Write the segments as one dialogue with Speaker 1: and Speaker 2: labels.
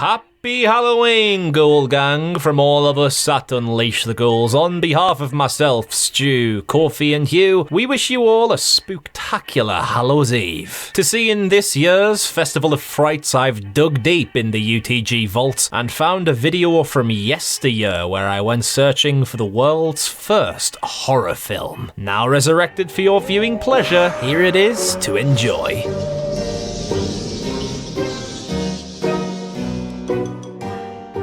Speaker 1: Happy Halloween, Ghoul Gang, from all of us at Unleash the Ghouls. On behalf of myself, Stu, Kofi and Hugh, we wish you all a spooktacular Hallows Eve. To see in this year's Festival of Frights, I've dug deep in the UTG vault and found a video from yesteryear where I went searching for the world's first horror film. Now resurrected for your viewing pleasure, here it is to enjoy.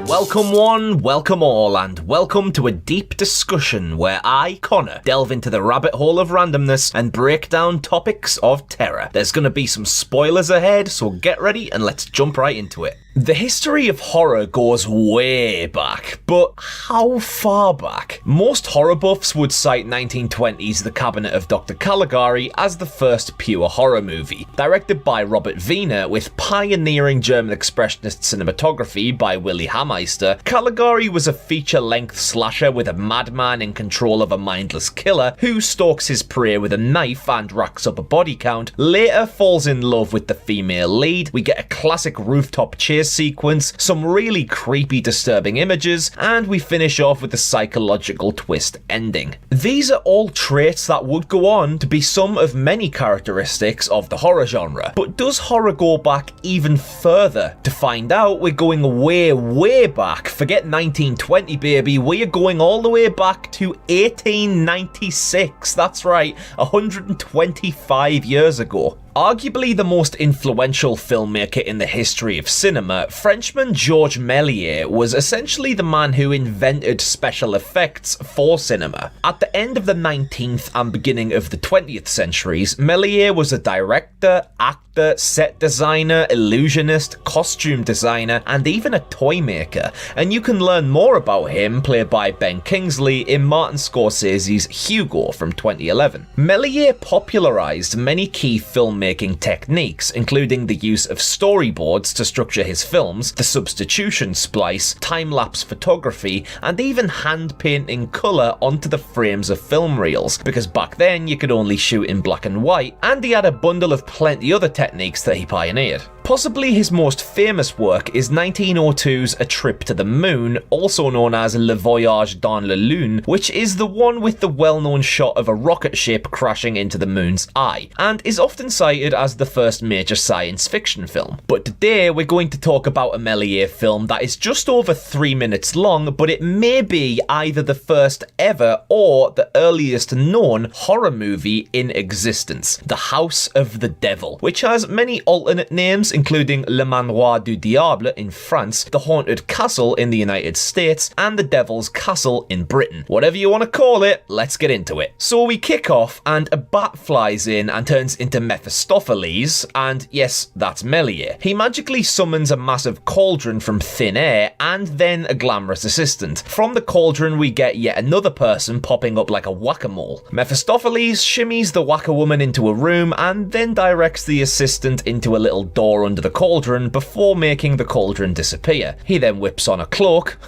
Speaker 1: Welcome one, welcome all, and welcome to a deep discussion where I, Connor, delve into the rabbit hole of randomness and break down topics of terror. There's going to be some spoilers ahead, so get ready and let's jump right into it. The history of horror goes way back, but how far back? Most horror buffs would cite 1920's The Cabinet of Dr. Caligari as the first pure horror movie. Directed by Robert Wiener with pioneering German expressionist cinematography by Willy Hameister, Caligari was a feature-length slasher with a madman in control of a mindless killer who stalks his prey with a knife and racks up a body count, later falls in love with the female lead, we get a classic rooftop chase sequence, some really creepy, disturbing images, and we finish off with the psychological twist ending. These are all traits that would go on to be some of many characteristics of the horror genre. But does horror go back even further? To find out, we're going way back. Forget 1920, baby. We are going all the way back to 1896. That's right, 125 years ago. Arguably the most influential filmmaker in the history of cinema, Frenchman Georges Méliès was essentially the man who invented special effects for cinema. At the end of the 19th and beginning of the 20th centuries, Méliès was a director, actor, set designer, illusionist, costume designer, and even a toy maker. And you can learn more about him, played by Ben Kingsley, in Martin Scorsese's Hugo from 2011. Méliès popularized many key filmmaking techniques, including the use of storyboards to structure his films, the substitution splice, time-lapse photography, and even hand-painting colour onto the frames of film reels, because back then you could only shoot in black and white, and he had a bundle of plenty other techniques that he pioneered. Possibly his most famous work is 1902's A Trip to the Moon, also known as Le Voyage dans la Lune, which is the one with the well-known shot of a rocket ship crashing into the moon's eye, and is often cited as the first major science fiction film. But today we're going to talk about a Méliès film that is just over 3 minutes long, but it may be either the first ever or the earliest known horror movie in existence, The House of the Devil, which has many alternate names, including Le Manoir du Diable in France, The Haunted Castle in the United States, and The Devil's Castle in Britain. Whatever you want to call it, let's get into it. So we kick off and a bat flies in and turns into Mephistopheles, and yes, that's Méliès. He magically summons a massive cauldron from thin air and then a glamorous assistant. From the cauldron we get yet another person popping up like a whack-a-mole. Mephistopheles shimmies the whack-a-woman into a room and then directs the assistant into a little door under the cauldron before making the cauldron disappear. He then whips on a cloak,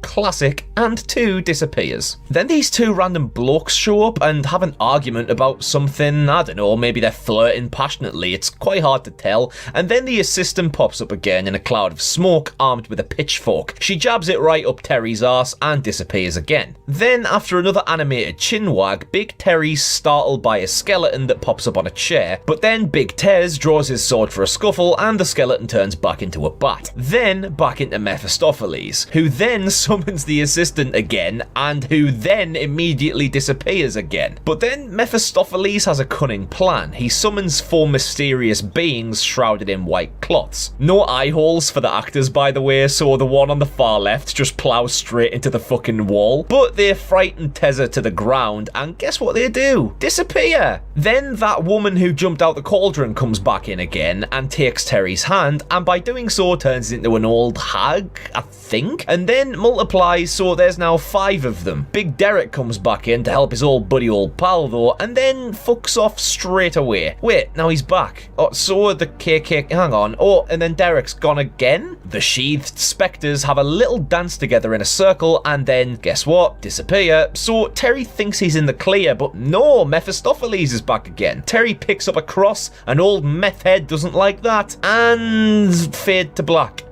Speaker 1: classic, and two disappears. Then these two random blokes show up and have an argument about something, I don't know, maybe they're flirting passionately, it's quite hard to tell, and then the assistant pops up again in a cloud of smoke armed with a pitchfork. She jabs it right up Terry's arse and disappears again. Then, after another animated chinwag, Big Terry's startled by a skeleton that pops up on a chair, but then Big Tez draws his sword for a scuffle and the skeleton turns back into a bat. Then back into Mephistopheles, who then summons the assistant again and who then immediately disappears again. But then Mephistopheles has a cunning plan. He summons four mysterious beings shrouded in white cloths. No eye holes for the actors, by the way, so the one on the far left just plows straight into the fucking wall. But they frighten Tezza to the ground and guess what they do? Disappear! Then that woman who jumped out the cauldron comes back in again and takes Terry's hand, and by doing so turns into an old hag, I think, and then multiplies, so there's now 5 of them. Big Derek comes back in to help his old buddy old pal though, and then fucks off straight away. Wait, now he's back. Oh, so are the KK, hang on. Oh, and then Derek's gone again? The sheathed spectres have a little dance together in a circle, and then, guess what? Disappear. So Terry thinks he's in the clear, but no, Mephistopheles is back again. Terry picks up a cross, and old meth head doesn't like that, and fade to black.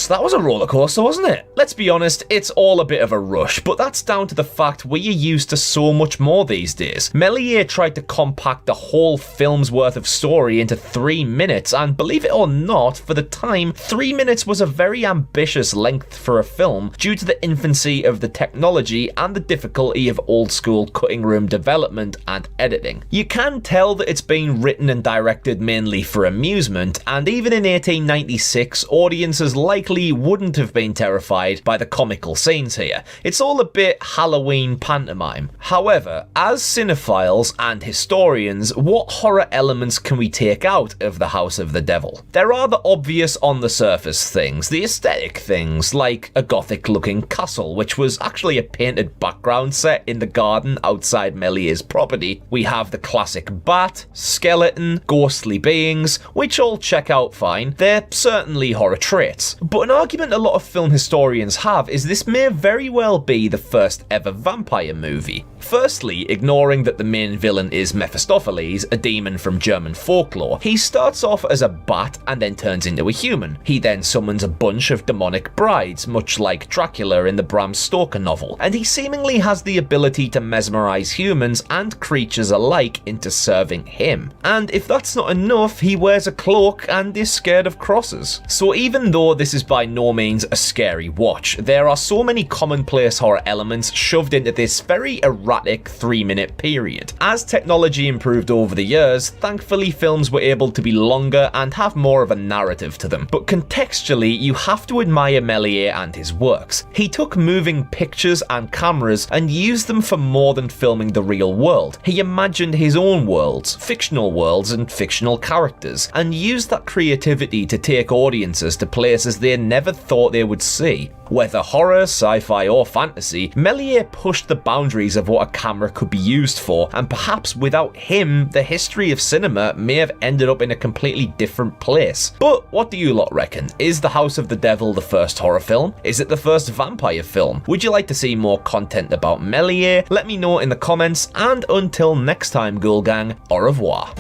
Speaker 1: That was a roller coaster, wasn't it? Let's be honest, it's all a bit of a rush, but that's down to the fact we are used to so much more these days. Melies tried to compact the whole film's worth of story into 3 minutes, and believe it or not, for the time, 3 minutes was a very ambitious length for a film due to the infancy of the technology and the difficulty of old school cutting room development and editing. You can tell that it's been written and directed mainly for amusement, and even in 1896, audiences likely wouldn't have been terrified by the comical scenes here. It's all a bit Halloween pantomime. However, as cinephiles and historians, what horror elements can we take out of the House of the Devil? There are the obvious on the surface things, the aesthetic things, like a gothic looking castle, which was actually a painted background set in the garden outside Melies' property. We have the classic bat, skeleton, ghostly beings, which all check out fine. They're certainly horror traits. But an argument a lot of film historians have is this may very well be the first ever vampire movie. Firstly, ignoring that the main villain is Mephistopheles, a demon from German folklore, he starts off as a bat and then turns into a human. He then summons a bunch of demonic brides, much like Dracula in the Bram Stoker novel, and he seemingly has the ability to mesmerize humans and creatures alike into serving him. And if that's not enough, he wears a cloak and is scared of crosses. So even though this is by no means a scary watch, there are so many commonplace horror elements shoved into this very erratic 3-minute period. As technology improved over the years, thankfully films were able to be longer and have more of a narrative to them. But contextually, you have to admire Melies and his works. He took moving pictures and cameras and used them for more than filming the real world. He imagined his own worlds, fictional worlds and fictional characters, and used that creativity to take audiences to places they never thought they would see. Whether horror, sci-fi or fantasy, Melies pushed the boundaries of what a camera could be used for, and perhaps without him, the history of cinema may have ended up in a completely different place. But what do you lot reckon? Is The House of the Devil the first horror film? Is it the first vampire film? Would you like to see more content about Melies? Let me know in the comments, and until next time, Ghoul Gang, au revoir.